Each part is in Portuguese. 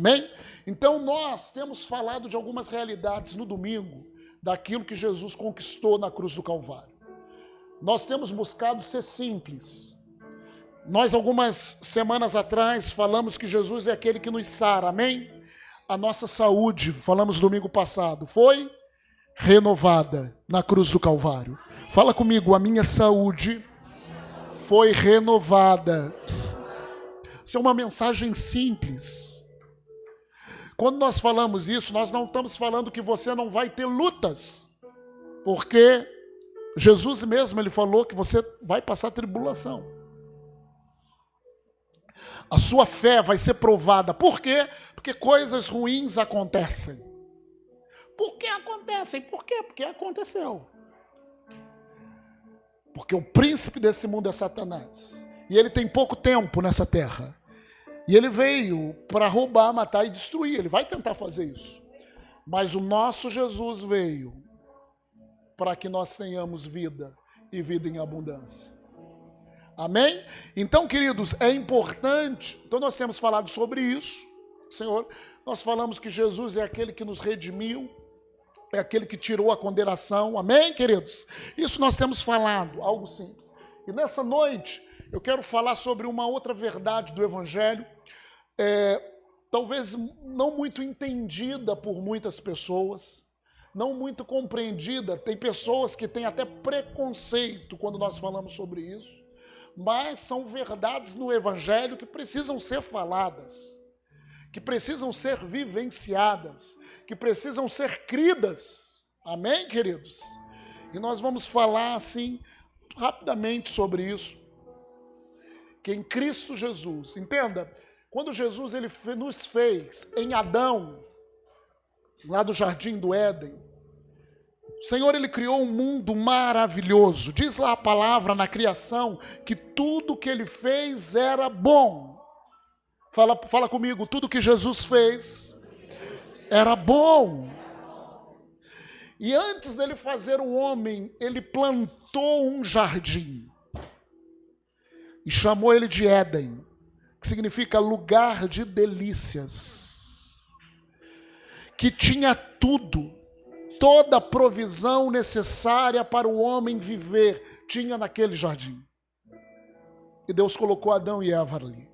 Amém? Então nós temos falado de algumas realidades no domingo, daquilo que Jesus conquistou na cruz do Calvário. Nós temos buscado ser simples. Nós, algumas semanas atrás, falamos que Jesus é aquele que nos sara, amém? A nossa saúde, falamos domingo passado, foi renovada na cruz do Calvário. Fala comigo, a minha saúde foi renovada. Isso é uma mensagem simples. Quando nós falamos isso, nós não estamos falando que você não vai ter lutas, porque Jesus mesmo, ele falou que você vai passar tribulação. A sua fé vai ser provada. Por quê? Porque coisas ruins acontecem. Por que acontecem? Por quê? Porque aconteceu. Porque o príncipe desse mundo é Satanás. E ele tem pouco tempo nessa terra. E ele veio para roubar, matar e destruir. Ele vai tentar fazer isso. Mas o nosso Jesus veio para que nós tenhamos vida e vida em abundância. Amém? Então, queridos, é importante. Então, nós temos falado sobre isso, Senhor. Nós falamos que Jesus é aquele que nos redimiu, é aquele que tirou a condenação. Amém, queridos? Isso nós temos falado, algo simples. E nessa noite, eu quero falar sobre uma outra verdade do Evangelho, talvez não muito entendida por muitas pessoas, não muito compreendida. Tem pessoas que têm até preconceito quando nós falamos sobre isso, mas são verdades no Evangelho que precisam ser faladas, que precisam ser vivenciadas, que precisam ser cridas. Amém, queridos? E nós vamos falar assim, rapidamente sobre isso, que em Cristo Jesus, entenda, quando Jesus ele nos fez em Adão, lá do Jardim do Éden, o Senhor ele criou um mundo maravilhoso. Diz lá a palavra na criação que tudo que ele fez era bom. Fala comigo, tudo que Jesus fez era bom. E antes dele fazer o homem, ele plantou um jardim e chamou ele de Éden, que significa lugar de delícias, que tinha tudo, toda a provisão necessária para o homem viver, tinha naquele jardim. E Deus colocou Adão e Eva ali.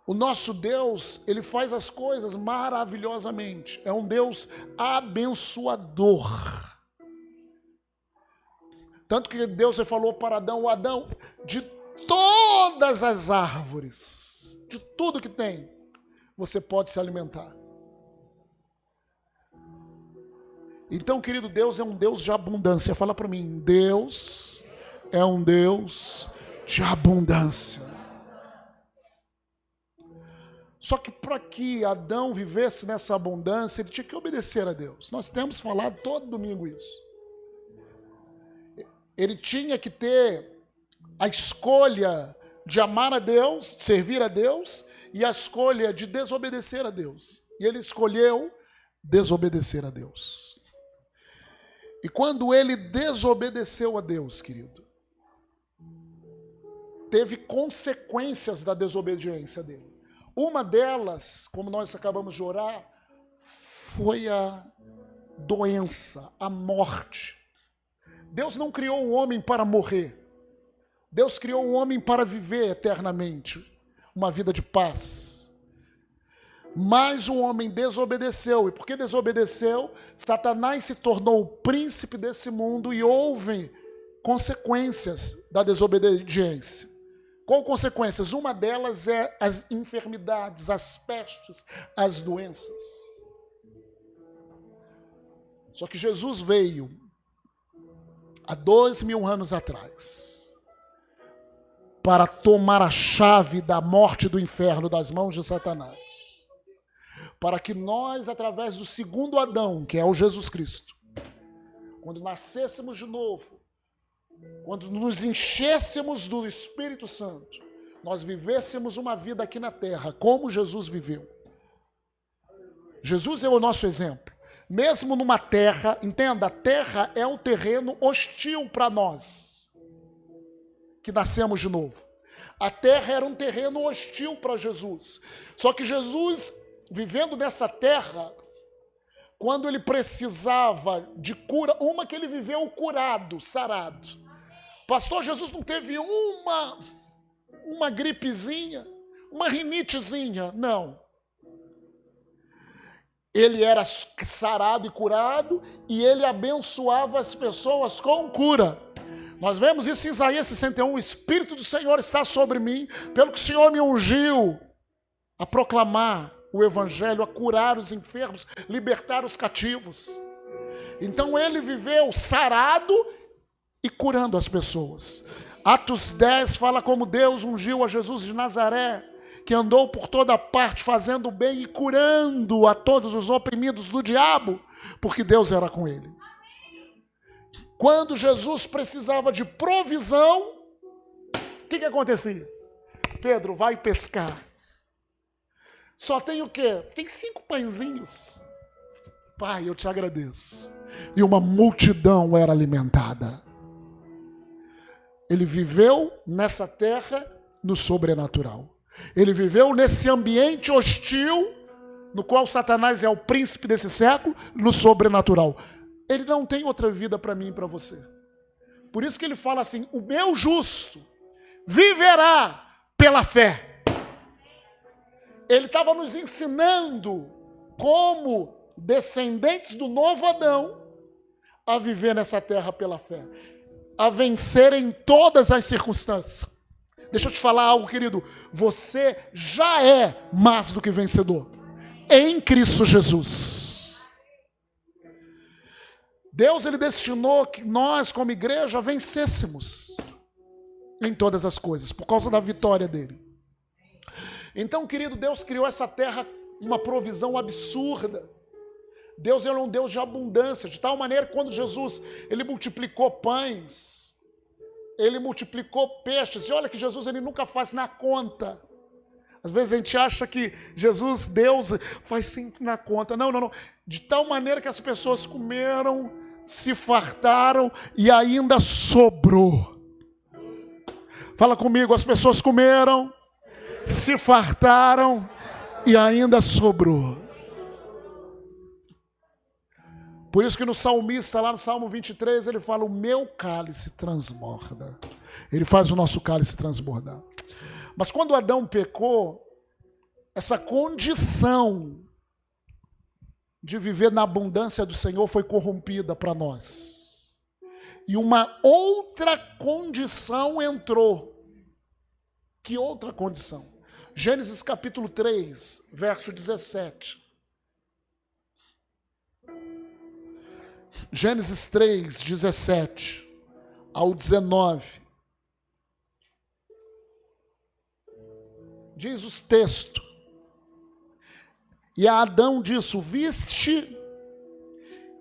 O nosso Deus, ele faz as coisas maravilhosamente. É um Deus abençoador. Tanto que Deus falou para Adão, Adão, de todas as árvores, de tudo que tem, você pode se alimentar. Então, querido, Deus é um Deus de abundância. Fala para mim, Deus é um Deus de abundância. Só que para que Adão vivesse nessa abundância, ele tinha que obedecer a Deus. Nós temos falado todo domingo isso. Ele tinha que ter a escolha de amar a Deus, servir a Deus, e a escolha de desobedecer a Deus. E ele escolheu desobedecer a Deus. E quando ele desobedeceu a Deus, querido, teve consequências da desobediência dele. Uma delas, como nós acabamos de orar, foi a doença, a morte. Deus não criou o homem para morrer. Deus criou o homem para viver eternamente, uma vida de paz. Mas o homem desobedeceu. E porque desobedeceu, Satanás se tornou o príncipe desse mundo e houve consequências da desobediência. Qual consequências? Uma delas é as enfermidades, as pestes, as doenças. Só que Jesus veio há 2000 anos atrás para tomar a chave da morte e do inferno das mãos de Satanás. Para que nós, através do segundo Adão, que é o Jesus Cristo, quando nascêssemos de novo, quando nos enchêssemos do Espírito Santo, nós vivêssemos uma vida aqui na terra, como Jesus viveu. Jesus é o nosso exemplo. Mesmo numa terra, entenda, a terra é um terreno hostil para nós, que nascemos de novo. A terra era um terreno hostil para Jesus. Só que Jesus, vivendo nessa terra, quando ele precisava de cura, uma que ele viveu curado, sarado. Pastor, Jesus não teve uma gripezinha, uma rinitezinha, não. Ele era sarado e curado e ele abençoava as pessoas com cura. Nós vemos isso em Isaías 61, o Espírito do Senhor está sobre mim, pelo que o Senhor me ungiu a proclamar o Evangelho, a curar os enfermos, libertar os cativos. Então ele viveu sarado e curando as pessoas. Atos 10 fala como Deus ungiu a Jesus de Nazaré, que andou por toda parte fazendo bem e curando a todos os oprimidos do diabo, porque Deus era com ele. Quando Jesus precisava de provisão, o que acontecia? Pedro, vai pescar. Só tem o quê? Tem 5 pãezinhos. Pai, eu te agradeço. E uma multidão era alimentada. Ele viveu nessa terra no sobrenatural. Ele viveu nesse ambiente hostil, no qual Satanás é o príncipe desse século, no sobrenatural. Ele não tem outra vida para mim e para você. Por isso que ele fala assim, o meu justo viverá pela fé. Ele estava nos ensinando como descendentes do novo Adão a viver nessa terra pela fé, a vencer em todas as circunstâncias. Deixa eu te falar algo, querido. Você já é mais do que vencedor em Cristo Jesus. Deus, ele destinou que nós, como igreja, vencêssemos em todas as coisas, por causa da vitória dele. Então, querido, Deus criou essa terra uma provisão absurda. Deus é um Deus de abundância, de tal maneira que quando Jesus, ele multiplicou pães, ele multiplicou peixes, e olha que Jesus, ele nunca faz na conta. Às vezes a gente acha que Jesus, Deus, faz sempre na conta. Não, não, não. De tal maneira que as pessoas comeram, se fartaram e ainda sobrou. Fala comigo, as pessoas comeram, se fartaram e ainda sobrou. Por isso que no salmista, lá no Salmo 23, ele fala, o meu cálice transborda. Ele faz o nosso cálice transbordar. Mas quando Adão pecou, essa condição de viver na abundância do Senhor foi corrompida para nós. E uma outra condição entrou. Que outra condição? Gênesis capítulo 3, verso 17. Gênesis 3, 17 ao 19. Diz os textos. E a Adão disse, viste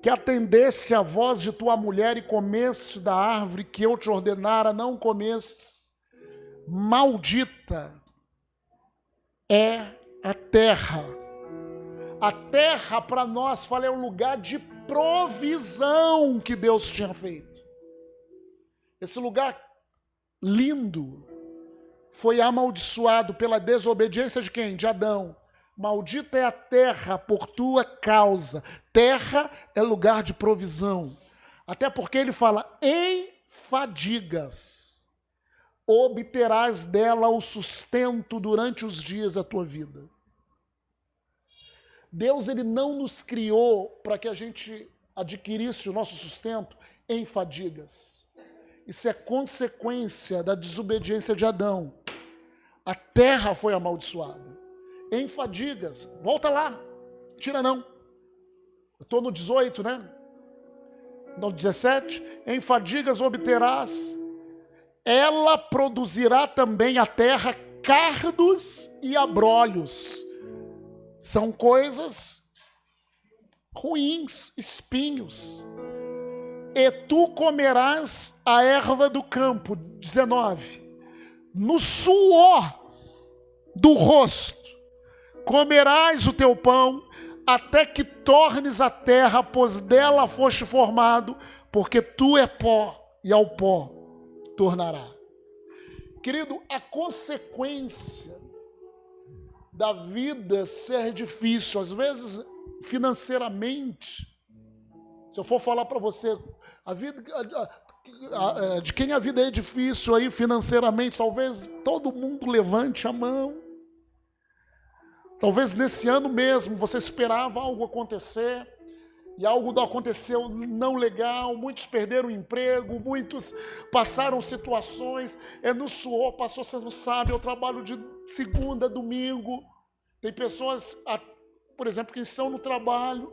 que atendesse a voz de tua mulher e comeste da árvore que eu te ordenara, não comestes. Maldita é a terra. A terra para nós, fala, é um lugar de provisão que Deus tinha feito. Esse lugar lindo foi amaldiçoado pela desobediência de quem? De Adão. Maldita é a terra por tua causa. Terra é lugar de provisão. Até porque ele fala, em fadigas obterás dela o sustento durante os dias da tua vida. Deus, ele não nos criou para que a gente adquirisse o nosso sustento em fadigas. Isso é consequência da desobediência de Adão. A terra foi amaldiçoada. Em fadigas. Volta lá. Tira não. Eu estou no 18, né? No 17. Em fadigas obterás. Ela produzirá também a terra cardos e abrolhos. São coisas ruins, espinhos. E tu comerás a erva do campo. 19. No suor do rosto comerás o teu pão, até que tornes a terra, pois dela foste formado, porque tu é pó, e ao pó tornará. Querido, a consequência da vida ser difícil. Às vezes, financeiramente, se eu for falar para você, a vida de quem a vida é difícil aí financeiramente, talvez todo mundo levante a mão. Talvez nesse ano mesmo você esperava algo acontecer e algo não aconteceu não legal, muitos perderam o emprego, muitos passaram situações, no suor, pastor, você não sabe, eu trabalho de segunda a domingo. Tem pessoas, por exemplo, que estão no trabalho,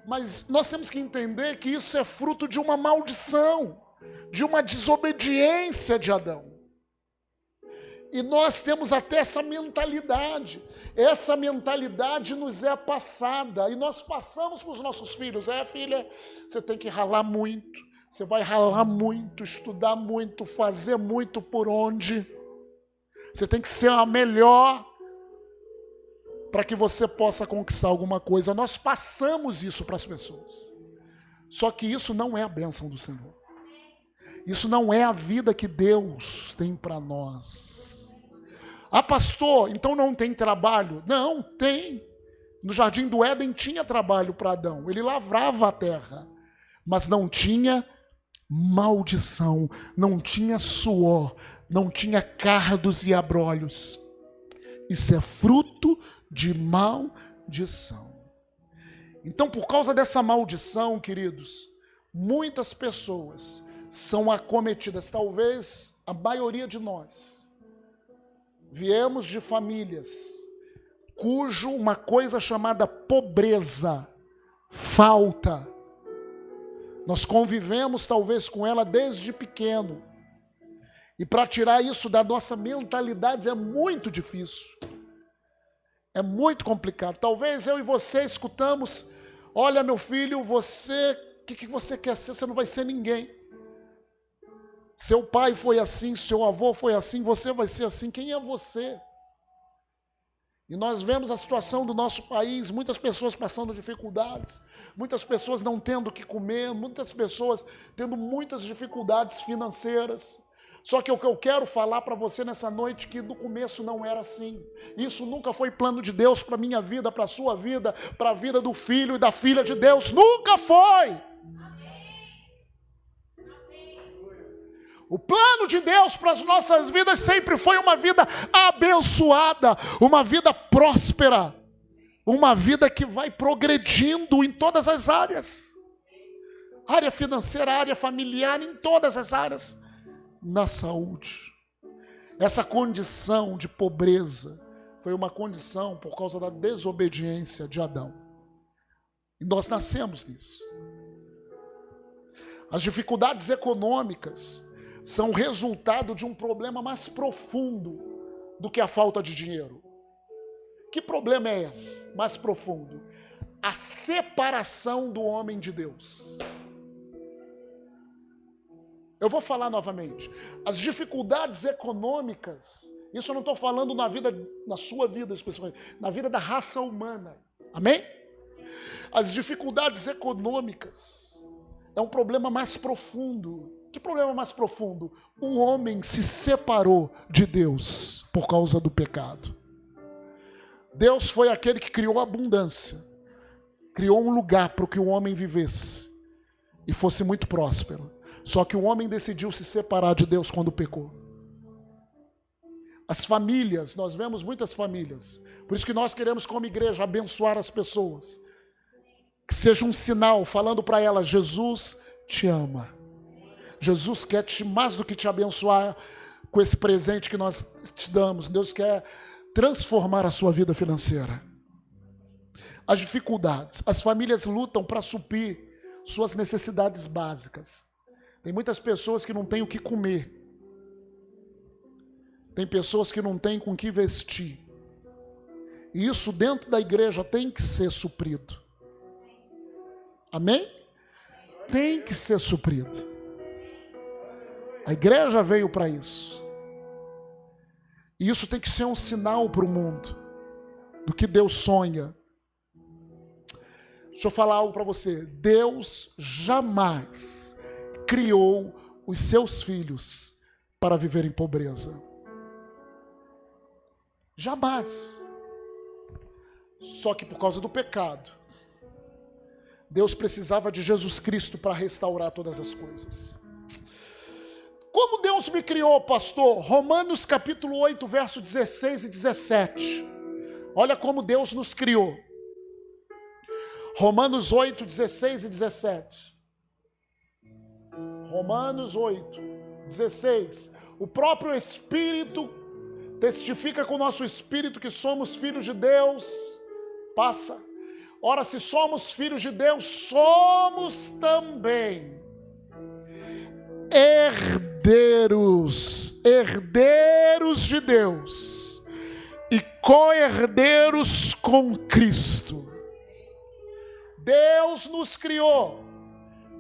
mas nós temos que entender que isso é fruto de uma maldição, de uma desobediência de Adão. E nós temos até essa mentalidade nos é passada, e nós passamos para os nossos filhos. Filha, você tem que ralar muito, você vai ralar muito, estudar muito, fazer muito por onde. Você tem que ser a melhor para que você possa conquistar alguma coisa. Nós passamos isso para as pessoas. Só que isso não é a bênção do Senhor. Isso não é a vida que Deus tem para nós. Pastor, então não tem trabalho? Não, tem. No Jardim do Éden tinha trabalho para Adão. Ele lavrava a terra. Mas não tinha maldição, não tinha suor, não tinha cardos e abrolhos. Isso é fruto de maldição. Então, por causa dessa maldição, queridos, muitas pessoas são acometidas. Talvez a maioria de nós viemos de famílias cujo uma coisa chamada pobreza, falta, nós convivemos talvez com ela desde pequeno. E para tirar isso da nossa mentalidade é muito difícil. É muito complicado. Talvez eu e você escutamos, olha meu filho, você, o que você quer ser? Você não vai ser ninguém. Seu pai foi assim, seu avô foi assim, você vai ser assim. Quem é você? E nós vemos a situação do nosso país, muitas pessoas passando dificuldades, muitas pessoas não tendo o que comer, muitas pessoas tendo muitas dificuldades financeiras. Só que o que eu quero falar para você nessa noite, que no começo não era assim. Isso nunca foi plano de Deus para a minha vida, para a sua vida, para a vida do filho e da filha de Deus. Nunca foi! O plano de Deus para as nossas vidas sempre foi uma vida abençoada, uma vida próspera, uma vida que vai progredindo em todas as áreas. Área financeira, área familiar, em todas as áreas. Na saúde. Essa condição de pobreza foi uma condição por causa da desobediência de Adão. E nós nascemos nisso. As dificuldades econômicas são resultado de um problema mais profundo do que a falta de dinheiro. Que problema é esse? Mais profundo. A separação do homem de Deus. Eu vou falar novamente. As dificuldades econômicas, isso eu não estou falando na sua vida especificamente, na vida da raça humana. Amém? As dificuldades econômicas é um problema mais profundo. Que problema mais profundo? O homem se separou de Deus por causa do pecado. Deus foi aquele que criou a abundância, criou um lugar para que o homem vivesse e fosse muito próspero. Só que o homem decidiu se separar de Deus quando pecou. As famílias, nós vemos muitas famílias, por isso que nós queremos como igreja abençoar as pessoas, que seja um sinal falando para elas, Jesus te ama. Jesus quer mais do que te abençoar com esse presente que nós te damos. Deus quer transformar a sua vida financeira. As dificuldades. As famílias lutam para suprir suas necessidades básicas. Tem muitas pessoas que não têm o que comer. Tem pessoas que não têm com o que vestir. E isso dentro da igreja tem que ser suprido. Amém? Tem que ser suprido. A igreja veio para isso. E isso tem que ser um sinal para o mundo do que Deus sonha. Deixa eu falar algo para você. Deus jamais criou os seus filhos para viver em pobreza. Jamais. Só que por causa do pecado, Deus precisava de Jesus Cristo para restaurar todas as coisas. Como Deus me criou, pastor? Romanos capítulo 8, verso 16 e 17. Olha como Deus nos criou. Romanos 8, 16 e 17. Romanos 8, 16. O próprio Espírito testifica com o nosso Espírito que somos filhos de Deus. Passa. Ora, se somos filhos de Deus, somos também herdeiros de Deus e co-herdeiros com Cristo. Deus nos criou.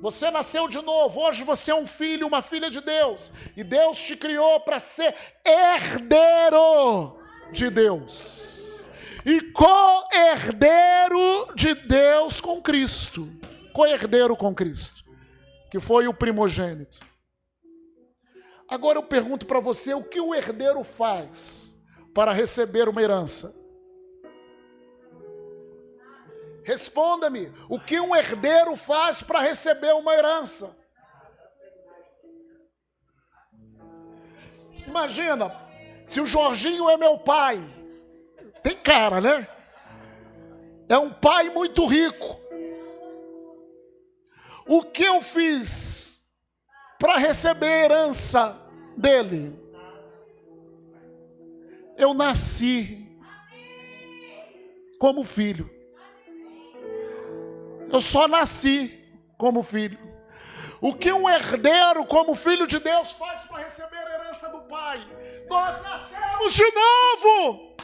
Você nasceu de novo. Hoje você é um filho, uma filha de Deus. E Deus te criou para ser herdeiro de Deus. E co-herdeiro de Deus com Cristo. Co-herdeiro com Cristo, que foi o primogênito. Agora eu pergunto para você, o que o herdeiro faz para receber uma herança? Responda-me, o que um herdeiro faz para receber uma herança? Imagina, se o Jorginho é meu pai, tem cara, né? É um pai muito rico. O que eu fiz para receber a herança dele? Eu nasci como filho. Eu só nasci como filho. O que um herdeiro como filho de Deus faz para receber a herança do Pai? Nós nascemos de novo.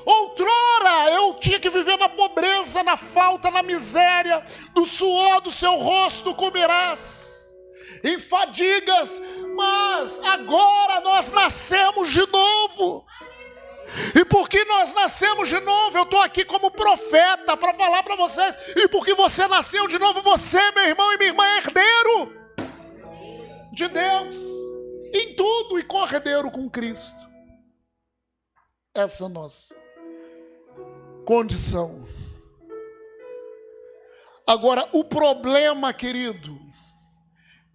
Outrora eu tinha que viver na pobreza, na falta, na miséria. Do suor do seu rosto comerás, em fadigas. Mas agora nós nascemos de novo. E porque nós nascemos de novo, eu estou aqui como profeta para falar para vocês. E porque você nasceu de novo, você, meu irmão e minha irmã, é herdeiro de Deus em tudo e co-herdeiro com Cristo. Essa é a nossa condição. Agora, o problema, querido,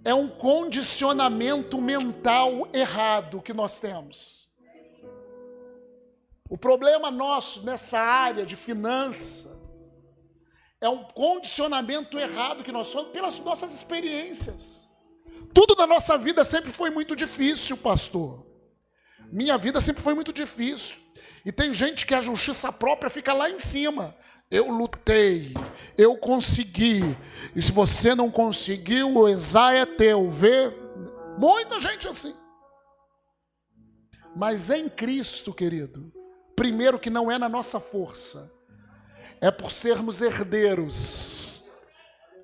é um condicionamento mental errado que nós temos. O problema nosso nessa área de finança é um condicionamento errado que nós somos pelas nossas experiências. Tudo na nossa vida sempre foi muito difícil, pastor. Minha vida sempre foi muito difícil. E tem gente que a justiça própria fica lá em cima. Eu lutei, eu consegui. E se você não conseguiu, o exá é teu. Vê? Muita gente assim. Mas em Cristo, querido, primeiro que não é na nossa força, é por sermos herdeiros.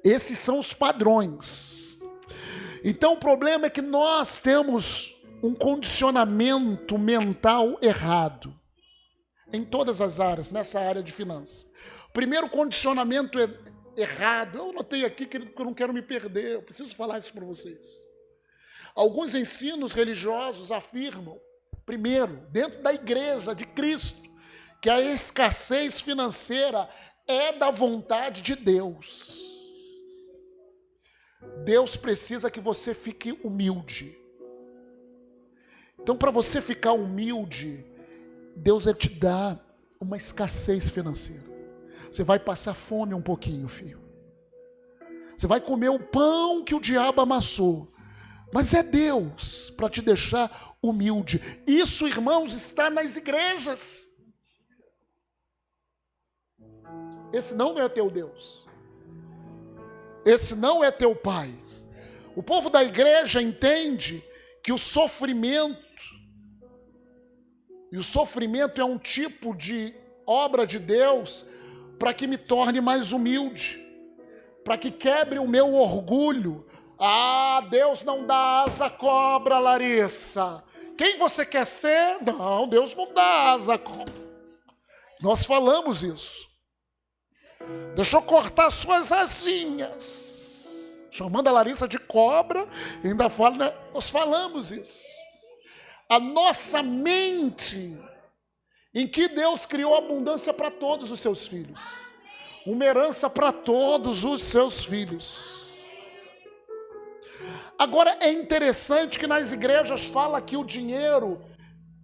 Esses são os padrões. Então o problema é que nós temos um condicionamento mental errado em todas as áreas, nessa área de finanças. Primeiro condicionamento errado, eu anotei aqui que eu não quero me perder, eu preciso falar isso para vocês. Alguns ensinos religiosos afirmam, primeiro, dentro da igreja de Cristo, que a escassez financeira é da vontade de Deus. Deus precisa que você fique humilde. Então, para você ficar humilde, Deus vai te dar uma escassez financeira. Você vai passar fome um pouquinho, filho. Você vai comer o pão que o diabo amassou. Mas é Deus para te deixar humilde. Isso, irmãos, está nas igrejas. Esse não é teu Deus. Esse não é teu Pai. O povo da igreja entende que o sofrimento, e o sofrimento é um tipo de obra de Deus para que me torne mais humilde, para que quebre o meu orgulho. Ah, Deus não dá asa à cobra, Larissa. Quem você quer ser? Não, Deus não dá asa à cobra. Nós falamos isso. Deixa eu cortar suas asinhas. Chamando a Larissa de cobra, ainda fala, né? Nós falamos isso. a nossa mente, em que Deus criou abundância para todos os seus filhos. Uma herança para todos os seus filhos. Agora é interessante que nas igrejas fala que o dinheiro,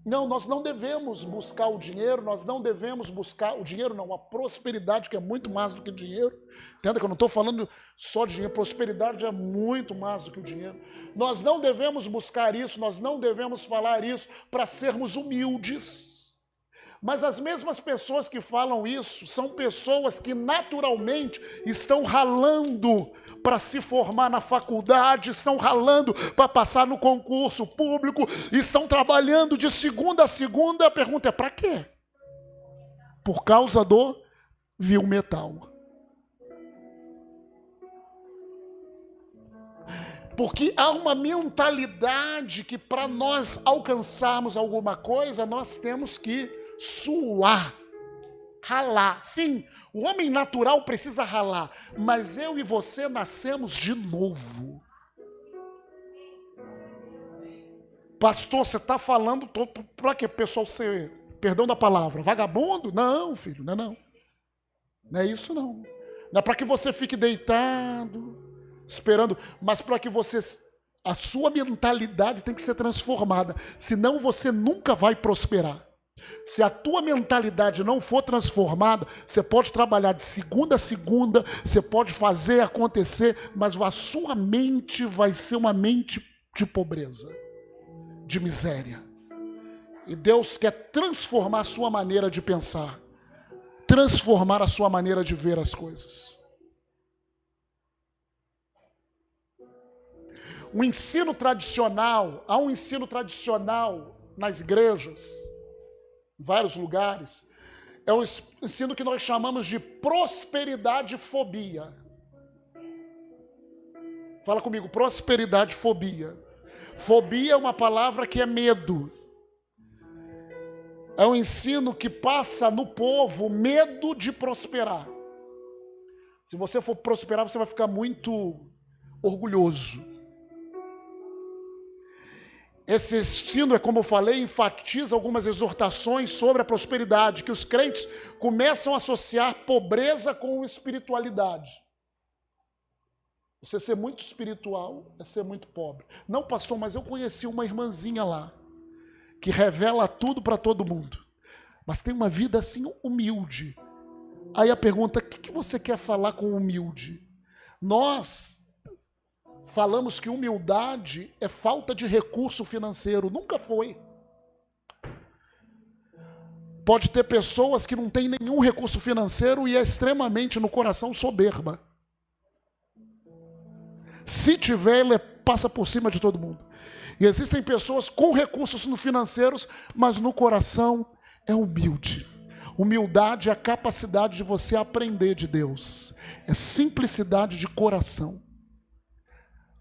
não, nós não devemos buscar o dinheiro, nós não devemos buscar o dinheiro, não, a prosperidade, que é muito mais do que dinheiro. Entenda que eu não estou falando só de dinheiro, prosperidade é muito mais do que o dinheiro. Nós não devemos buscar isso, nós não devemos falar isso para sermos humildes. Mas as mesmas pessoas que falam isso são pessoas que naturalmente estão ralando para se formar na faculdade, estão ralando para passar no concurso público, estão trabalhando de segunda a segunda. A pergunta é: para quê? Por causa do vil metal. Porque há uma mentalidade que para nós alcançarmos alguma coisa, nós temos que suar, ralar. Sim, o homem natural precisa ralar, mas eu e você nascemos de novo. Pastor, você está falando para que o pessoal ser, perdão da palavra, vagabundo? Não, filho, não é não. Não é isso não. Não é para que você fique deitado, esperando, mas para que você, a sua mentalidade tem que ser transformada, senão você nunca vai prosperar. Se a tua mentalidade não for transformada, você pode trabalhar de segunda a segunda, você pode fazer acontecer, mas a sua mente vai ser uma mente de pobreza, de miséria. E Deus quer transformar a sua maneira de pensar, transformar a sua maneira de ver as coisas. O ensino tradicional, há um ensino tradicional nas igrejas, em vários lugares, é um ensino que nós chamamos de prosperidade fobia. Fala comigo, prosperidade fobia. Fobia é uma palavra que é medo. É um ensino que passa no povo medo de prosperar. Se você for prosperar, você vai ficar muito orgulhoso. Esse ensino, é como eu falei, enfatiza algumas exortações sobre a prosperidade, que os crentes começam a associar pobreza com espiritualidade. Você ser muito espiritual é ser muito pobre. Não, pastor, mas eu conheci uma irmãzinha lá, que revela tudo para todo mundo, mas tem uma vida assim humilde. Aí a pergunta: o que você quer falar com humilde? Nós falamos que humildade é falta de recurso financeiro. Nunca foi. Pode ter pessoas que não têm nenhum recurso financeiro e é extremamente no coração soberba. Se tiver, ele passa por cima de todo mundo. E existem pessoas com recursos financeiros, mas no coração é humilde. Humildade é a capacidade de você aprender de Deus. É simplicidade de coração.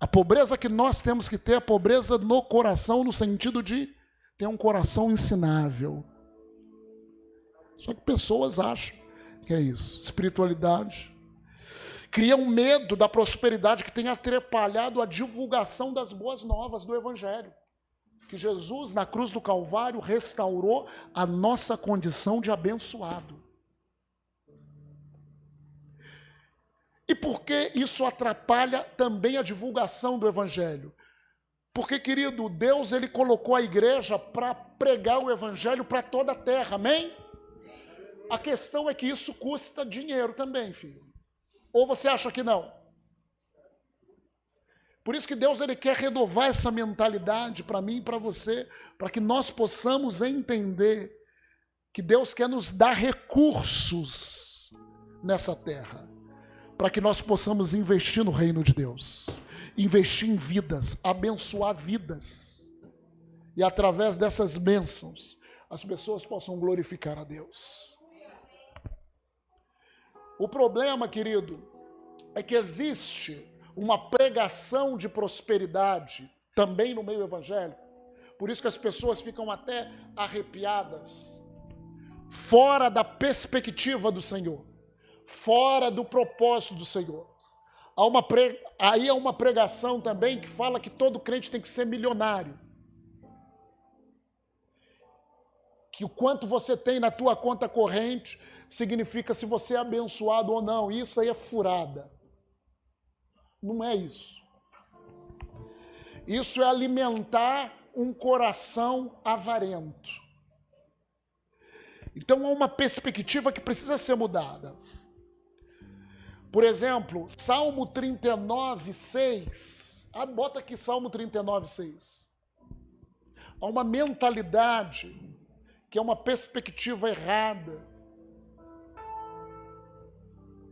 A pobreza que nós temos que ter é a pobreza no coração, no sentido de ter um coração ensinável. Só que pessoas acham que é isso. Espiritualidade. Cria um medo da prosperidade que tem atrapalhado a divulgação das boas novas do Evangelho. Que Jesus, na cruz do Calvário, restaurou a nossa condição de abençoado. E por que isso atrapalha também a divulgação do Evangelho? Porque, querido, Deus ele colocou a igreja para pregar o Evangelho para toda a terra, amém? A questão é que isso custa dinheiro também, filho. Ou você acha que não? Por isso que Deus ele quer renovar essa mentalidade para mim e para você, para que nós possamos entender que Deus quer nos dar recursos nessa terra, para que nós possamos investir no reino de Deus, investir em vidas, abençoar vidas, e através dessas bênçãos, as pessoas possam glorificar a Deus. O problema, querido, é que existe uma pregação de prosperidade também no meio evangélico, por isso que as pessoas ficam até arrepiadas, fora da perspectiva do Senhor, fora do propósito do Senhor. Aí há uma pregação também que fala que todo crente tem que ser milionário. que o quanto você tem na tua conta corrente significa se você é abençoado ou não. Isso aí é furada. Não é isso. Isso é alimentar um coração avarento. Então há uma perspectiva que precisa ser mudada. Por exemplo, Salmo 39, 6. Bota aqui Salmo 39, 6. Há uma mentalidade que é uma perspectiva errada.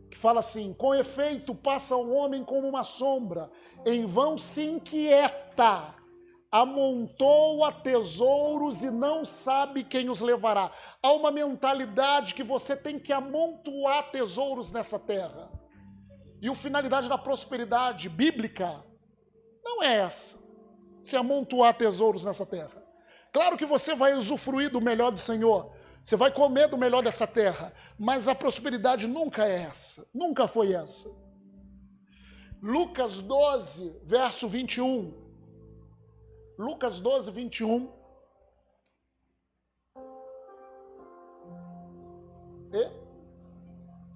Que fala assim: com efeito passa o homem como uma sombra, em vão se inquieta, amontoa tesouros e não sabe quem os levará. Há uma mentalidade que você tem que amontoar tesouros nessa terra. E a finalidade da prosperidade bíblica não é essa, se amontoar tesouros nessa terra. Claro que você vai usufruir do melhor do Senhor, você vai comer do melhor dessa terra, mas a prosperidade nunca é essa, nunca foi essa. Lucas 12, verso 21. Lucas 12, 21.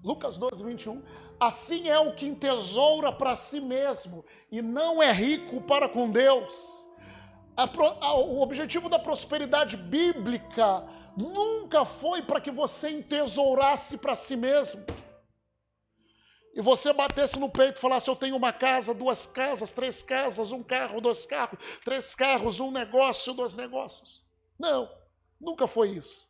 Lucas 12, 21. Assim é o que entesoura para si mesmo e não é rico para com Deus. O objetivo da prosperidade bíblica nunca foi para que você entesourasse para si mesmo. E você batesse no peito e falasse: eu tenho uma casa, 2 casas, 3 casas, 1 carro, 2 carros, 3 carros, 1 negócio, 2 negócios. Não, nunca foi isso.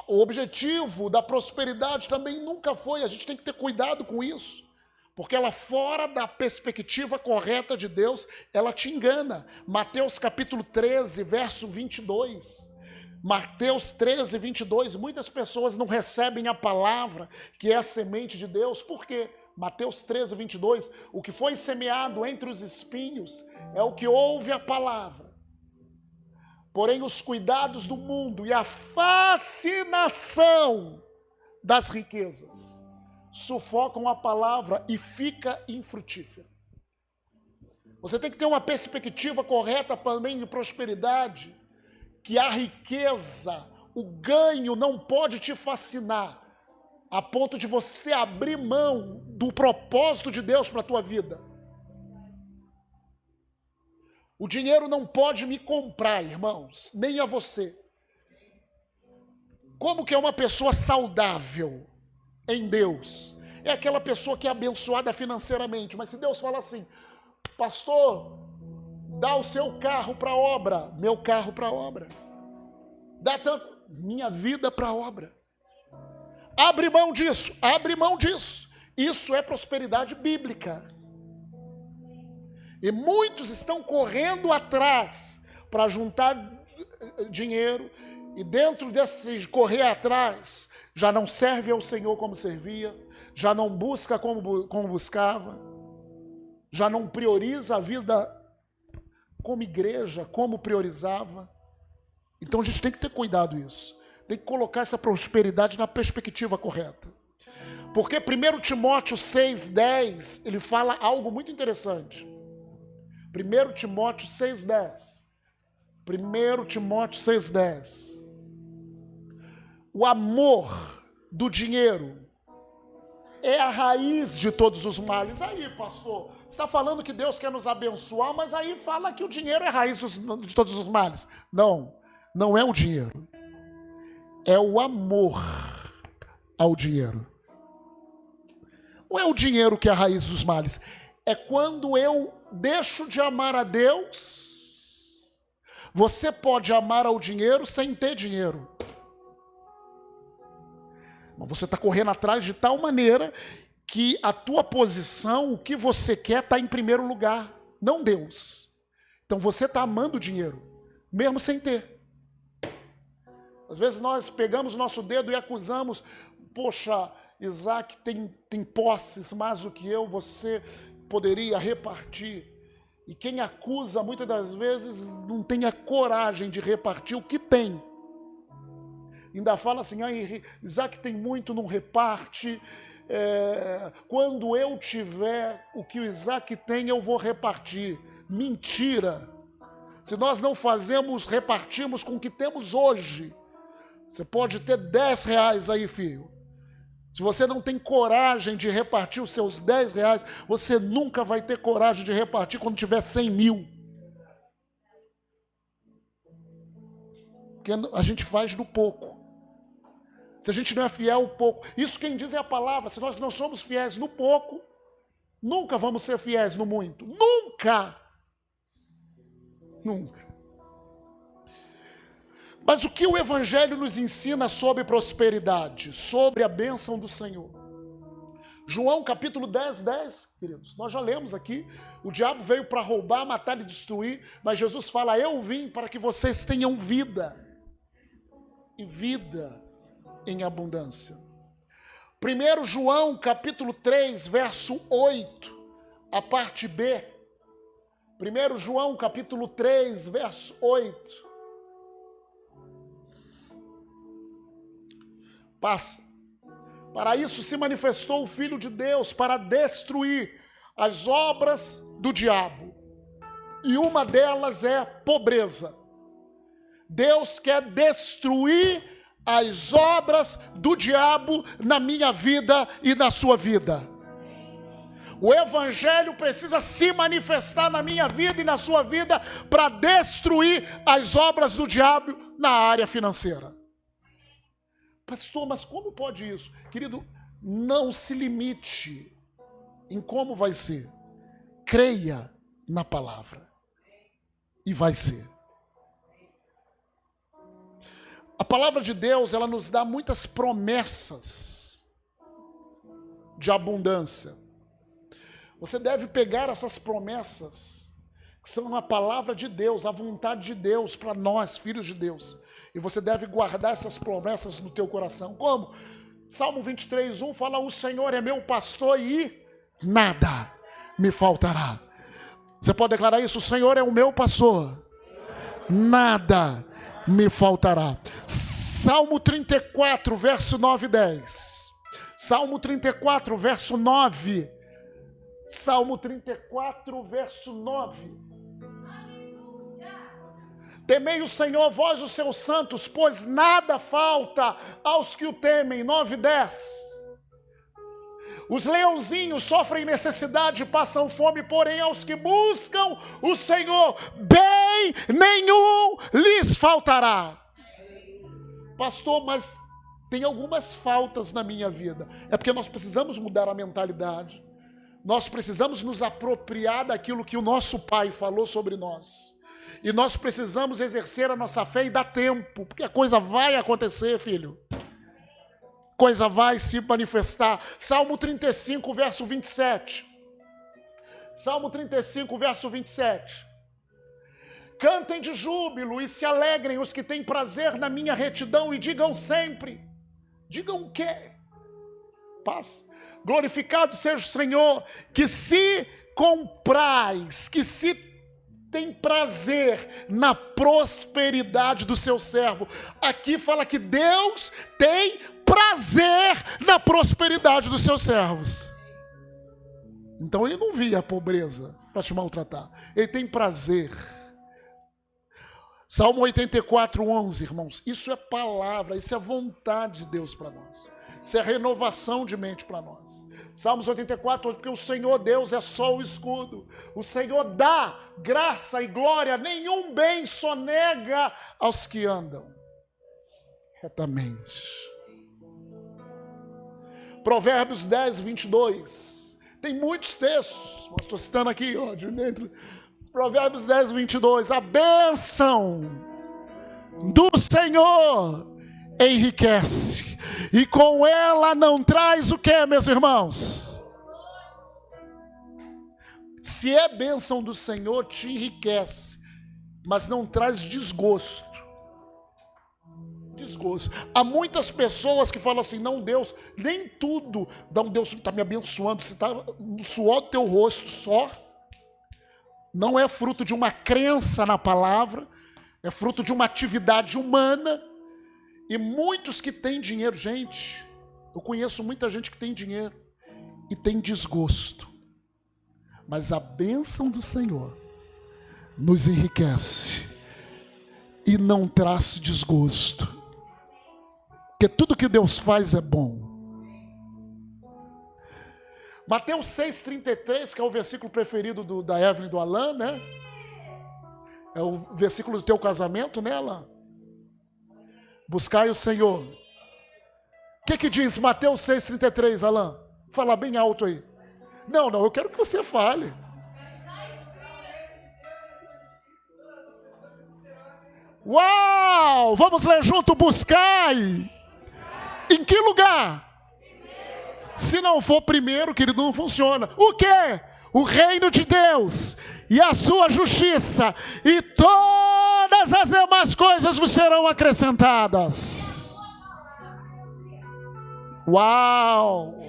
O objetivo da prosperidade também nunca foi, a gente tem que ter cuidado com isso, porque ela fora da perspectiva correta de Deus, ela te engana. Mateus capítulo 13, verso 22. Mateus 13, 22, muitas pessoas não recebem a palavra, que é a semente de Deus. Por quê? Mateus 13, 22, o que foi semeado entre os espinhos é o que ouve a palavra. Porém, os cuidados do mundo e a fascinação das riquezas sufocam a palavra e fica infrutífera. Você tem que ter uma perspectiva correta também de prosperidade, que a riqueza, o ganho não pode te fascinar a ponto de você abrir mão do propósito de Deus para a tua vida. O dinheiro não pode me comprar, irmãos, nem a você. Como que é uma pessoa saudável em Deus? É aquela pessoa que é abençoada financeiramente, mas se Deus fala assim: pastor, dá o seu carro para a obra, meu carro para a obra. Dá tanto, minha vida para a obra. Abre mão disso, abre mão disso. Isso é prosperidade bíblica. E muitos estão correndo atrás para juntar dinheiro, e dentro desse correr atrás, já não serve ao Senhor como servia, já não busca como buscava, já não prioriza a vida como igreja, como priorizava. Então a gente tem que ter cuidado isso. Tem que colocar essa prosperidade na perspectiva correta. Porque 1 Timóteo 6,10, ele fala algo muito interessante. 1 Timóteo 6,10. 1 Timóteo 6,10. O amor do dinheiro é a raiz de todos os males. Aí, pastor, você está falando que Deus quer nos abençoar, mas aí fala que o dinheiro é a raiz de todos os males. Não, não é o dinheiro. É o amor ao dinheiro. Não é o dinheiro que é a raiz dos males. É quando eu deixo de amar a Deus. Você pode amar ao dinheiro sem ter dinheiro. Mas você está correndo atrás de tal maneira que a tua posição, o que você quer, está em primeiro lugar, não Deus. Então você está amando o dinheiro, mesmo sem ter. Às vezes nós pegamos o nosso dedo e acusamos: poxa, Isaac tem posses mais do que eu, você poderia repartir. E quem acusa, muitas das vezes, não tem a coragem de repartir o que tem. Ainda fala assim: Isaac tem muito, não reparte. Quando eu tiver o que o Isaac tem, eu vou repartir. Mentira! Se nós não repartimos com o que temos hoje, você pode ter 10 reais aí, filho. Se você não tem coragem de repartir os seus 10 reais, você nunca vai ter coragem de repartir quando tiver 100 mil. Porque a gente faz do pouco. Se a gente não é fiel ao pouco, isso quem diz é a palavra. Se nós não somos fiéis no pouco, nunca vamos ser fiéis no muito. Nunca! Nunca. Mas o que o Evangelho nos ensina sobre prosperidade, sobre a bênção do Senhor? João capítulo 10, queridos, nós já lemos aqui, o diabo veio para roubar, matar e destruir, mas Jesus fala, eu vim para que vocês tenham vida, e vida em abundância. 1 João capítulo 3, verso 8, a parte B. 1 João capítulo 3, verso 8. Passa. Para isso se manifestou o Filho de Deus, para destruir as obras do diabo. E uma delas é pobreza. Deus quer destruir as obras do diabo na minha vida e na sua vida. O Evangelho precisa se manifestar na minha vida e na sua vida para destruir as obras do diabo na área financeira. Pastor, mas como pode isso? Querido, não se limite em como vai ser. Creia na palavra. E vai ser. A palavra de Deus, ela nos dá muitas promessas de abundância. Você deve pegar essas promessas, que são a palavra de Deus, a vontade de Deus para nós, filhos de Deus. E você deve guardar essas promessas no teu coração. Como? Salmo 23, 1 fala, o Senhor é meu pastor e nada me faltará. Você pode declarar isso? O Senhor é o meu pastor, nada me faltará. Salmo 34, verso 9 e 10. Salmo 34, verso 9. Salmo 34, verso 9. Temei o Senhor, vós os seus santos, pois nada falta aos que o temem. 9 e 10. Os leãozinhos sofrem necessidade, passam fome, porém aos que buscam o Senhor, bem nenhum lhes faltará. Pastor, mas tem algumas faltas na minha vida. É porque nós precisamos mudar a mentalidade. Nós precisamos nos apropriar daquilo que o nosso Pai falou sobre nós. E nós precisamos exercer a nossa fé e dar tempo, porque a coisa vai acontecer, filho. Coisa vai se manifestar. Salmo 35, verso 27. Salmo 35, verso 27. Cantem de júbilo e se alegrem os que têm prazer na minha retidão e digam sempre. Digam o quê? Paz. Glorificado seja o Senhor, que se comprais, que se tem prazer na prosperidade do seu servo. Aqui fala que Deus tem prazer na prosperidade dos seus servos. Então ele não via a pobreza para te maltratar. Ele tem prazer. Salmo 84, 11, irmãos. Isso é palavra, isso é vontade de Deus para nós. Isso é renovação de mente para nós. Salmos 84, porque o Senhor Deus é só o escudo. O Senhor dá graça e glória, nenhum bem sonega aos que andam retamente. Provérbios 10, 22. Tem muitos textos, mas estou citando aqui, ó, de dentro. Provérbios 10, 22. A bênção do Senhor enriquece, e com ela não traz o que, meus irmãos? Se é bênção do Senhor, te enriquece, mas não traz desgosto. Desgosto. Há muitas pessoas que falam assim, não, Deus, nem tudo, não, Deus está me abençoando, você está no suor do teu rosto só. Não é fruto de uma crença na palavra, é fruto de uma atividade humana. E muitos que têm dinheiro, gente, eu conheço muita gente que tem dinheiro e tem desgosto. Mas a bênção do Senhor nos enriquece e não traz desgosto. Porque tudo que Deus faz é bom. Mateus 6,33, que é o versículo preferido da Evelyn e do Alan, né? É o versículo do teu casamento, né, Alan? Buscai o Senhor. O que diz Mateus 6,33, Alan? Fala bem alto aí. Não, eu quero que você fale. Uau! Vamos ler junto, buscai. Em que lugar? Se não for primeiro, querido, não funciona. O quê? O reino de Deus e a sua justiça, e todas as demais coisas vos serão acrescentadas. Uau!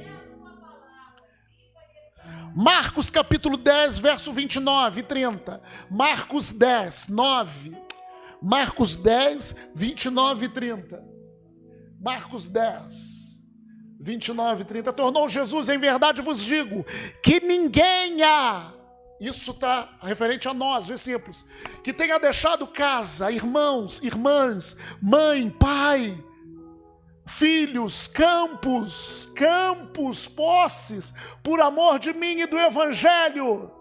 Marcos capítulo 10, verso 29 e 30. Marcos 10, 9. Marcos 10, 29 e 30. Marcos 10, 29 e 30. Tornou Jesus, em verdade vos digo, que ninguém há, isso está referente a nós, discípulos, que tenha deixado casa, irmãos, irmãs, mãe, pai, filhos, campos, posses, por amor de mim e do Evangelho,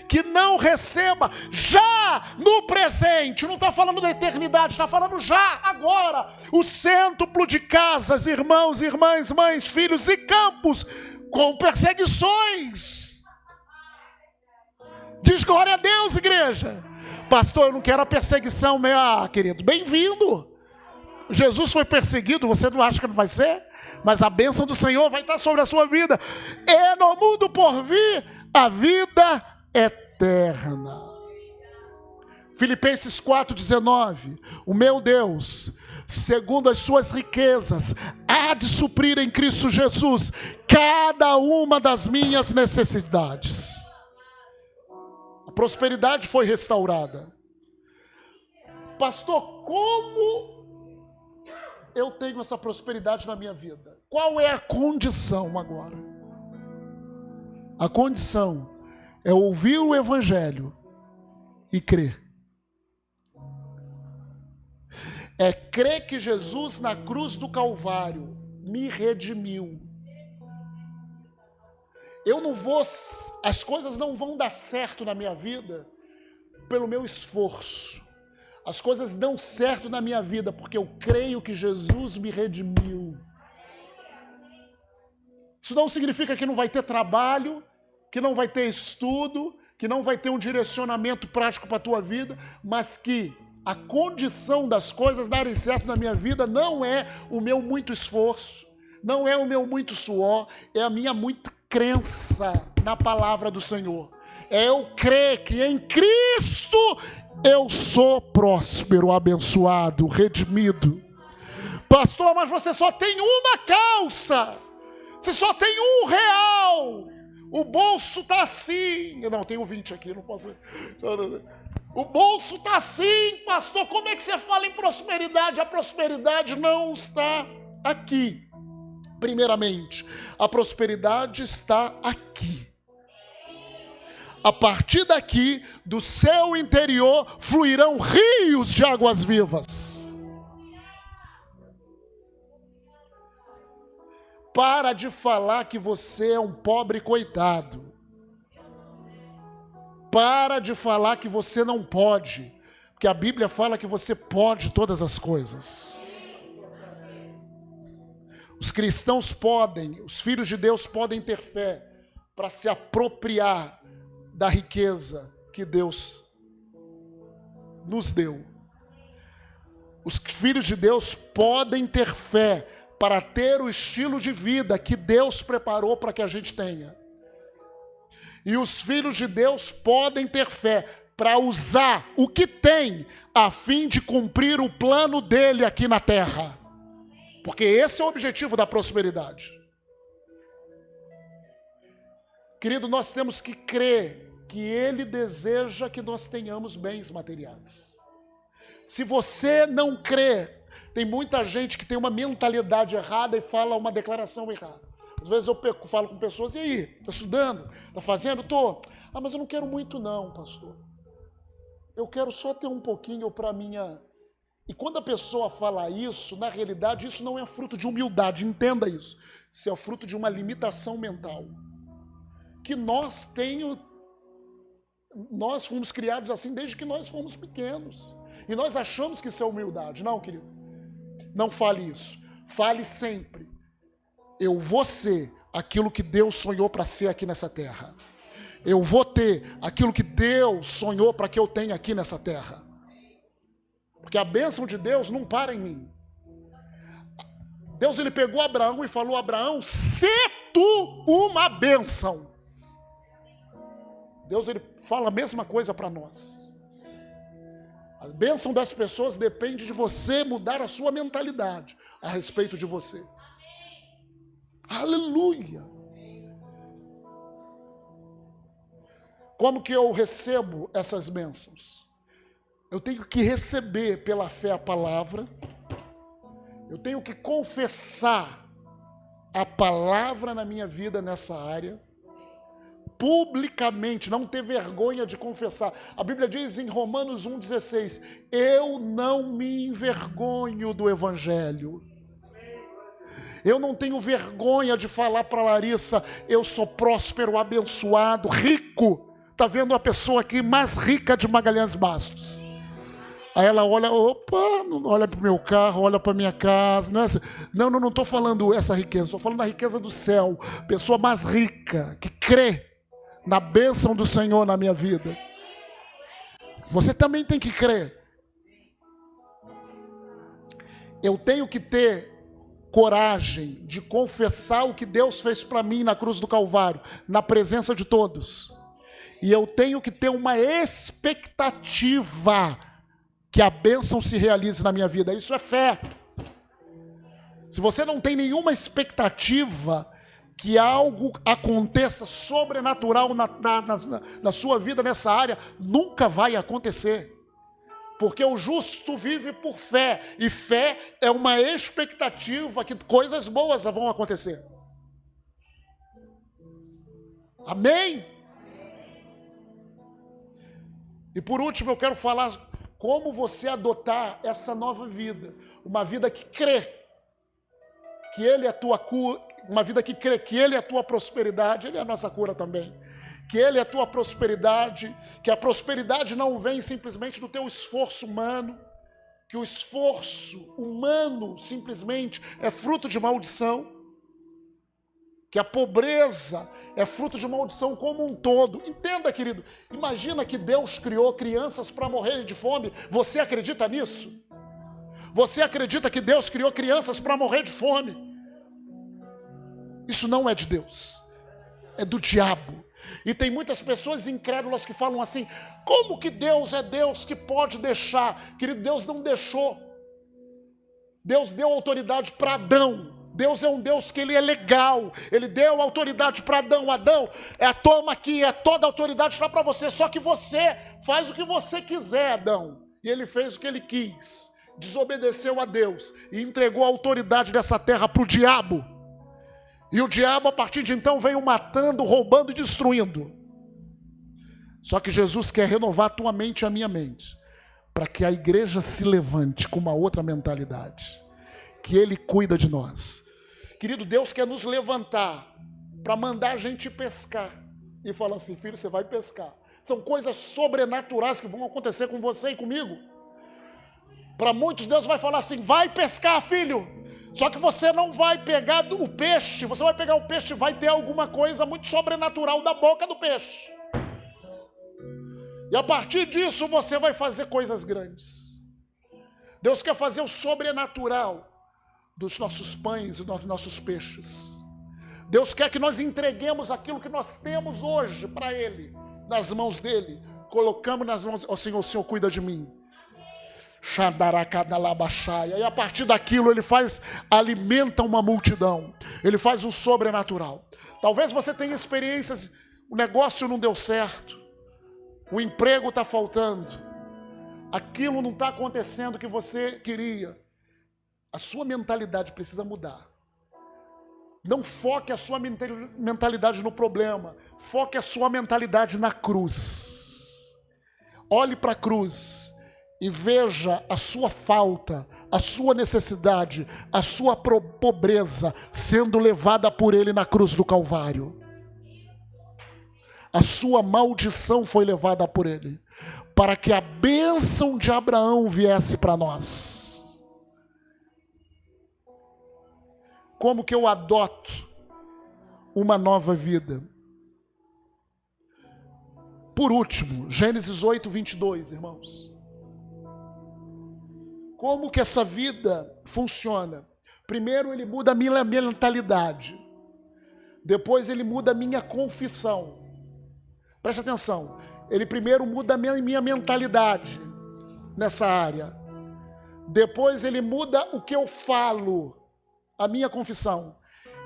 que não receba já no presente, não está falando da eternidade, está falando já, agora, o cêntuplo de casas, irmãos, irmãs, mães, filhos e campos, com perseguições. Diz glória a Deus, igreja. Pastor, eu não quero a perseguição, querido, bem-vindo. Jesus foi perseguido, você não acha que não vai ser? Mas a bênção do Senhor vai estar sobre a sua vida. E no mundo por vir, a vida eterna. Filipenses 4,19. O meu Deus, segundo as suas riquezas, há de suprir em Cristo Jesus cada uma das minhas necessidades. A prosperidade foi restaurada. Pastor, como eu tenho essa prosperidade na minha vida? Qual é a condição agora? A condição é ouvir o Evangelho e crer. É crer que Jesus na cruz do Calvário me redimiu. As coisas não vão dar certo na minha vida pelo meu esforço. As coisas dão certo na minha vida porque eu creio que Jesus me redimiu. Isso não significa que não vai ter trabalho, que não vai ter estudo, que não vai ter um direcionamento prático para a tua vida, mas que a condição das coisas darem certo na minha vida não é o meu muito esforço, não é o meu muito suor, é a minha muita crença na palavra do Senhor. É eu crer que em Cristo eu sou próspero, abençoado, redimido. Pastor, mas você só tem uma calça, você só tem R$1, o bolso está assim. Eu não tenho 20 aqui, não posso. O bolso está assim, pastor. Como é que você fala em prosperidade? A prosperidade não está aqui. Primeiramente, a prosperidade está aqui. A partir daqui, do seu interior, fluirão rios de águas vivas. Para de falar que você é um pobre coitado. Para de falar que você não pode. Porque a Bíblia fala que você pode todas as coisas. Os cristãos podem, os filhos de Deus podem ter fé para se apropriar da riqueza que Deus nos deu. Os filhos de Deus podem ter fé para ter o estilo de vida que Deus preparou para que a gente tenha. E os filhos de Deus podem ter fé para usar o que tem a fim de cumprir o plano dele aqui na terra. Porque esse é o objetivo da prosperidade. Querido, nós temos que crer que Ele deseja que nós tenhamos bens materiais. Se você não crê, tem muita gente que tem uma mentalidade errada e fala uma declaração errada. Às vezes eu falo com pessoas, e aí, está estudando? Está fazendo? Estou. Ah, mas eu não quero muito não, pastor. eu quero só ter um pouquinho para minha... E quando a pessoa fala isso, na realidade, isso não é fruto de humildade, entenda isso. Isso é fruto de uma limitação mental. Que nós fomos criados assim desde que nós fomos pequenos. E nós achamos que isso é humildade. Não, querido. Não fale isso. Fale sempre. Eu vou ser aquilo que Deus sonhou para ser aqui nessa terra. Eu vou ter aquilo que Deus sonhou para que eu tenha aqui nessa terra. Porque a bênção de Deus não para em mim. Deus, ele pegou Abraão e falou: Abraão, sê tu uma bênção. Deus, ele fala a mesma coisa para nós. A bênção das pessoas depende de você mudar a sua mentalidade a respeito de você. Aleluia! Como que eu recebo essas bênçãos? Eu tenho que receber pela fé a palavra, eu tenho que confessar a palavra na minha vida nessa área, publicamente, não ter vergonha de confessar. A Bíblia diz em Romanos 1,16, eu não me envergonho do Evangelho. Eu não tenho vergonha de falar para Larissa, eu sou próspero, abençoado, rico. Está vendo a pessoa aqui mais rica de Magalhães Bastos. Aí ela olha, opa, olha para o meu carro, olha para a minha casa. Não estou falando essa riqueza, estou falando da riqueza do céu. Pessoa mais rica, que crê na bênção do Senhor na minha vida. Você também tem que crer. Eu tenho que ter coragem de confessar o que Deus fez para mim na cruz do Calvário, na presença de todos. E eu tenho que ter uma expectativa que a bênção se realize na minha vida. Isso é fé. Se você não tem nenhuma expectativa que algo aconteça sobrenatural na sua vida nessa área, nunca vai acontecer. Porque o justo vive por fé. E fé é uma expectativa que coisas boas vão acontecer. Amém? E por último eu quero falar como você adotar essa nova vida. Uma vida que crê que Ele é a tua cura. Uma vida que crê que Ele é a tua prosperidade. Ele é a nossa cura também. Que Ele é a tua prosperidade, que a prosperidade não vem simplesmente do teu esforço humano, que o esforço humano simplesmente é fruto de maldição, que a pobreza é fruto de maldição como um todo. Entenda, querido, imagina que Deus criou crianças para morrerem de fome. Você acredita nisso? Você acredita que Deus criou crianças para morrer de fome? Isso não é de Deus, é do diabo. E tem muitas pessoas incrédulas que falam assim, como que Deus é Deus que pode deixar? Querido, Deus não deixou. Deus deu autoridade para Adão. Deus é um Deus que Ele é legal. Ele deu autoridade para Adão. Adão, toma aqui, toda a autoridade está para você. Só que você faz o que você quiser, Adão. E ele fez o que ele quis. Desobedeceu a Deus e entregou a autoridade dessa terra para o diabo. E o diabo, a partir de então, veio matando, roubando e destruindo. Só que Jesus quer renovar a tua mente e a minha mente, para que a igreja se levante com uma outra mentalidade, que Ele cuida de nós. Querido, Deus quer nos levantar para mandar a gente pescar. E fala assim, filho, você vai pescar. São coisas sobrenaturais que vão acontecer com você e comigo. Para muitos, Deus vai falar assim, vai pescar, filho. Só que você não vai pegar o peixe, você vai pegar o peixe e vai ter alguma coisa muito sobrenatural da boca do peixe. E a partir disso você vai fazer coisas grandes. Deus quer fazer o sobrenatural dos nossos pães e dos nossos peixes. Deus quer que nós entreguemos aquilo que nós temos hoje para Ele, nas mãos dEle. Colocamos nas mãos, ó Senhor, o Senhor cuida de mim. E a partir daquilo ele alimenta uma multidão. Ele faz um sobrenatural. Talvez você tenha experiências, o negócio não deu certo, o emprego está faltando, aquilo não está acontecendo que você queria. A sua mentalidade precisa mudar. Não foque a sua mentalidade no problema, foque a sua mentalidade na cruz. olhe para a cruz e veja a sua falta, a sua necessidade, a sua pobreza sendo levada por ele na cruz do Calvário. A sua maldição foi levada por ele, para que a bênção de Abraão viesse para nós. Como que eu adoto uma nova vida? Por último, Gênesis 8, 22, irmãos. Como que essa vida funciona? Primeiro ele muda a minha mentalidade. Depois ele muda a minha confissão. Preste atenção. Ele primeiro muda a minha mentalidade nessa área. Depois ele muda o que eu falo, a minha confissão.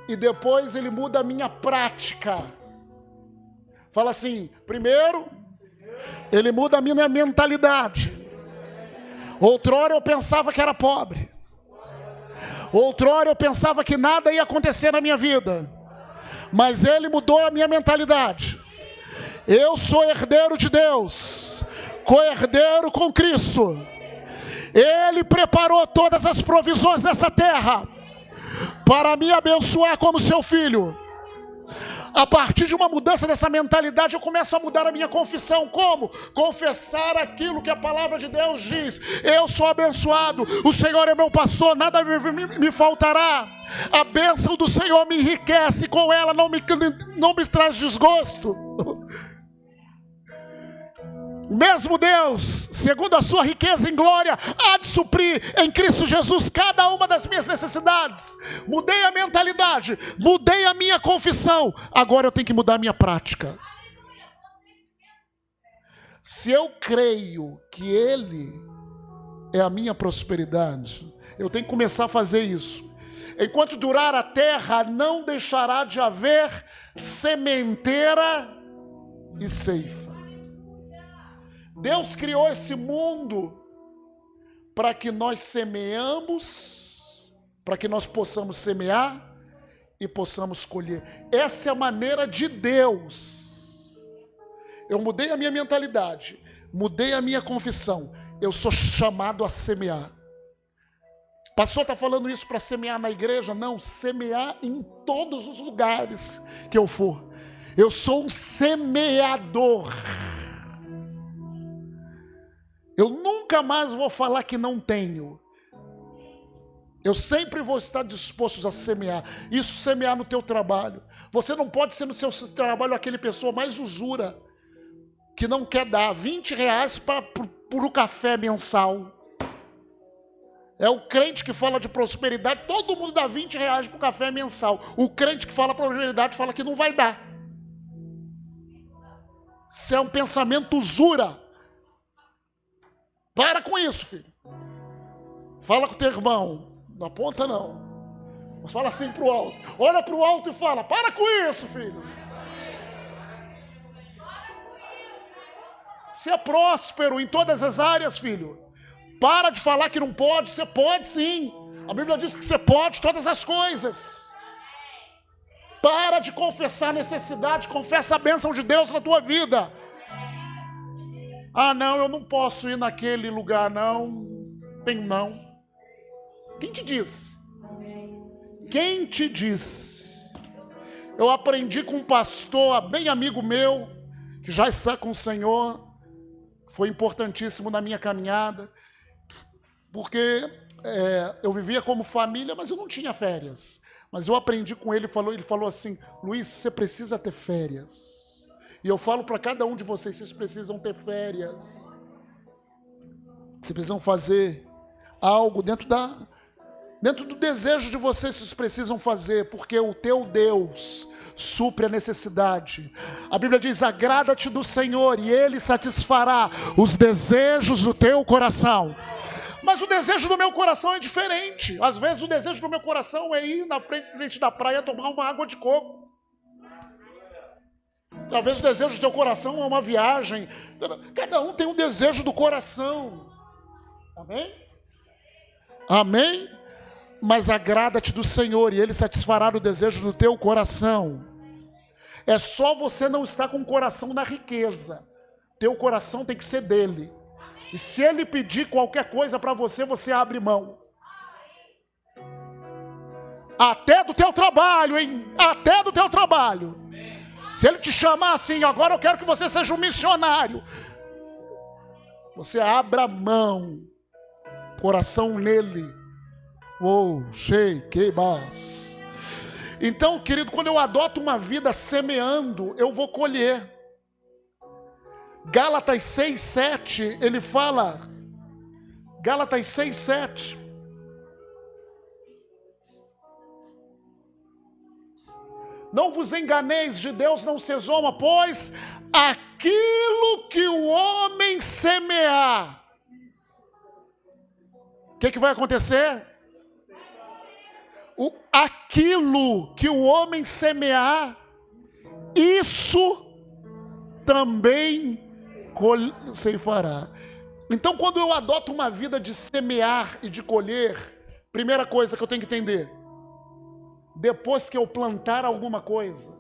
E depois ele muda a minha prática. Fala assim, primeiro, ele muda a minha mentalidade. Outrora eu pensava que era pobre. Outrora eu pensava que nada ia acontecer na minha vida. Mas ele mudou a minha mentalidade. Eu sou herdeiro de Deus, co-herdeiro com Cristo. Ele preparou todas as provisões dessa terra para me abençoar como seu filho. A partir de uma mudança dessa mentalidade, eu começo a mudar a minha confissão. Como? Confessar aquilo que a palavra de Deus diz. Eu sou abençoado, o Senhor é meu pastor, nada me faltará. A bênção do Senhor me enriquece, com ela não me traz desgosto. Mesmo Deus, segundo a sua riqueza em glória, há de suprir em Cristo Jesus cada uma das minhas necessidades. Mudei a mentalidade, mudei a minha confissão, agora eu tenho que mudar a minha prática. Se eu creio que Ele é a minha prosperidade, eu tenho que começar a fazer isso. Enquanto durar a terra, não deixará de haver sementeira e ceifa. Deus criou esse mundo para que nós semeamos, para que nós possamos semear e possamos colher. Essa é a maneira de Deus. Eu mudei a minha mentalidade, mudei a minha confissão. Eu sou chamado a semear. O pastor está falando isso para semear na igreja? Não, semear em todos os lugares que eu for. Eu sou um semeador. Eu nunca mais vou falar que não tenho. Eu sempre vou estar disposto a semear. Isso, semear no teu trabalho. Você não pode ser no seu trabalho aquele pessoa mais usura, que não quer dar R$20 por um café mensal. É o crente que fala de prosperidade, todo mundo dá R$20 por café mensal. O crente que fala prosperidade fala que não vai dar. Isso é um pensamento usura. Para com isso, filho. Fala com o teu irmão. Não aponta não. Mas fala assim para o alto. Olha para o alto e fala, para com isso, filho. Você é próspero em todas as áreas, filho. Para de falar que não pode. Você pode sim. A Bíblia diz que você pode todas as coisas. Para de confessar a necessidade. Confessa a bênção de Deus na tua vida. Ah, não, eu não posso ir naquele lugar, não. Tem não. Quem te diz? Quem te diz? Eu aprendi com um pastor, bem amigo meu, que já está com o Senhor. Foi importantíssimo na minha caminhada. Porque eu vivia como família, mas eu não tinha férias. Mas eu aprendi com ele falou assim, Luiz, você precisa ter férias. E eu falo para cada um de vocês, vocês precisam ter férias. Vocês precisam fazer algo dentro do desejo de vocês, vocês precisam fazer, porque o teu Deus supre a necessidade. A Bíblia diz, agrada-te do Senhor e Ele satisfará os desejos do teu coração. Mas o desejo do meu coração é diferente. Às vezes o desejo do meu coração é ir na frente da praia tomar uma água de coco. Talvez o desejo do teu coração é uma viagem. Cada um tem um desejo do coração. Amém? Amém? Mas agrada-te do Senhor e Ele satisfará o desejo do teu coração. É só você não estar com o coração na riqueza. Teu coração tem que ser dele. E se ele pedir qualquer coisa para você, você abre mão. Até do teu trabalho, hein? Até do teu trabalho. Se ele te chamar assim, agora eu quero que você seja um missionário, você abra mão. Coração nele. Sheikebas. Então, querido, quando eu adoto uma vida semeando, eu vou colher. Gálatas 6:7, ele fala, Gálatas 6:7. Não vos enganeis, de Deus não se zomba, pois aquilo que o homem semear, o que vai acontecer? Aquilo que o homem semear, isso também ceifará. Então, quando eu adoto uma vida de semear e de colher, primeira coisa que eu tenho que entender: depois que eu plantar alguma coisa,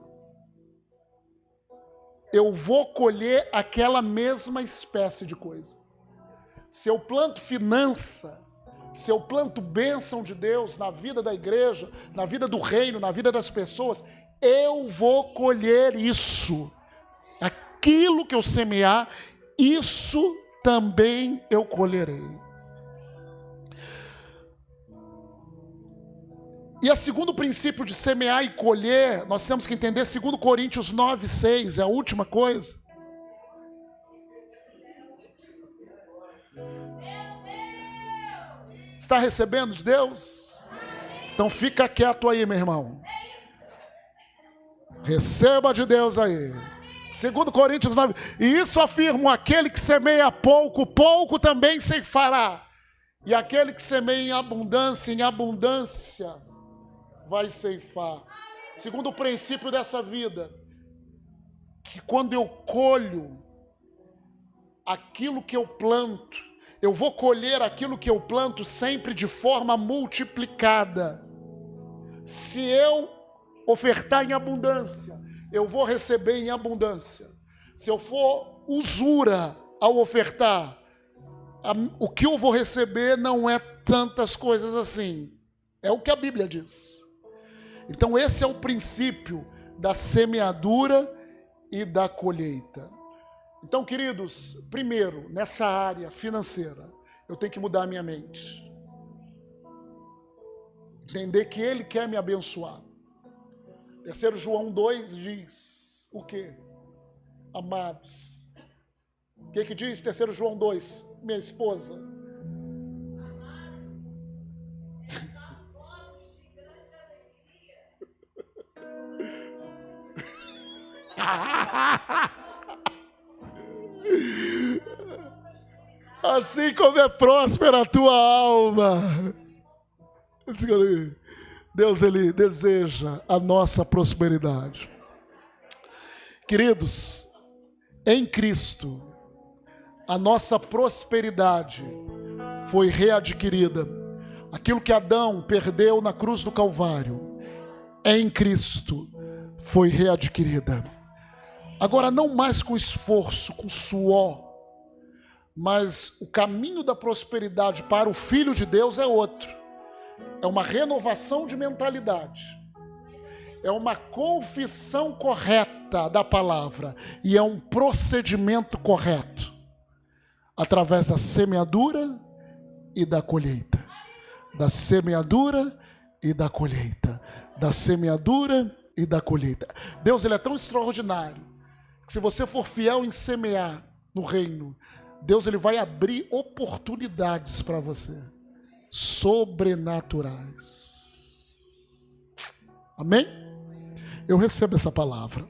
eu vou colher aquela mesma espécie de coisa. Se eu planto finança, se eu planto bênção de Deus na vida da igreja, na vida do reino, na vida das pessoas, eu vou colher isso. Aquilo que eu semear, isso também eu colherei. E o segundo princípio de semear e colher, nós temos que entender 2 Coríntios 9:6, é a última coisa. Está recebendo de Deus? Então fica quieto aí, meu irmão. Receba de Deus aí. 2 Coríntios 9. E isso afirma: aquele que semeia pouco, pouco também ceifará. E aquele que semeia em abundância vai ceifar. Segundo o princípio dessa vida, que quando eu colho aquilo que eu planto, eu vou colher aquilo que eu planto sempre de forma multiplicada. Se eu ofertar em abundância, eu vou receber em abundância. Se eu for usura ao ofertar, o que eu vou receber não é tantas coisas assim. É o que a Bíblia diz. Então esse é o princípio da semeadura e da colheita. Então, queridos, primeiro, nessa área financeira, eu tenho que mudar a minha mente. Entender que Ele quer me abençoar. 3 João 2 diz o quê? Amados. O que diz 3 João 2? Minha esposa. Assim como é próspera a tua alma. Deus, Ele deseja a nossa prosperidade. Queridos, em Cristo, a nossa prosperidade foi readquirida. Aquilo que Adão perdeu na cruz do Calvário, em Cristo foi readquirida. Agora, não mais com esforço, com suor, mas o caminho da prosperidade para o Filho de Deus é outro. É uma renovação de mentalidade. É uma confissão correta da palavra. E é um procedimento correto. Através da semeadura e da colheita. Da semeadura e da colheita. Da semeadura e da colheita. Deus, Ele é tão extraordinário que se você for fiel em semear no reino, Deus, Ele vai abrir oportunidades para você, sobrenaturais. Amém? Eu recebo essa palavra.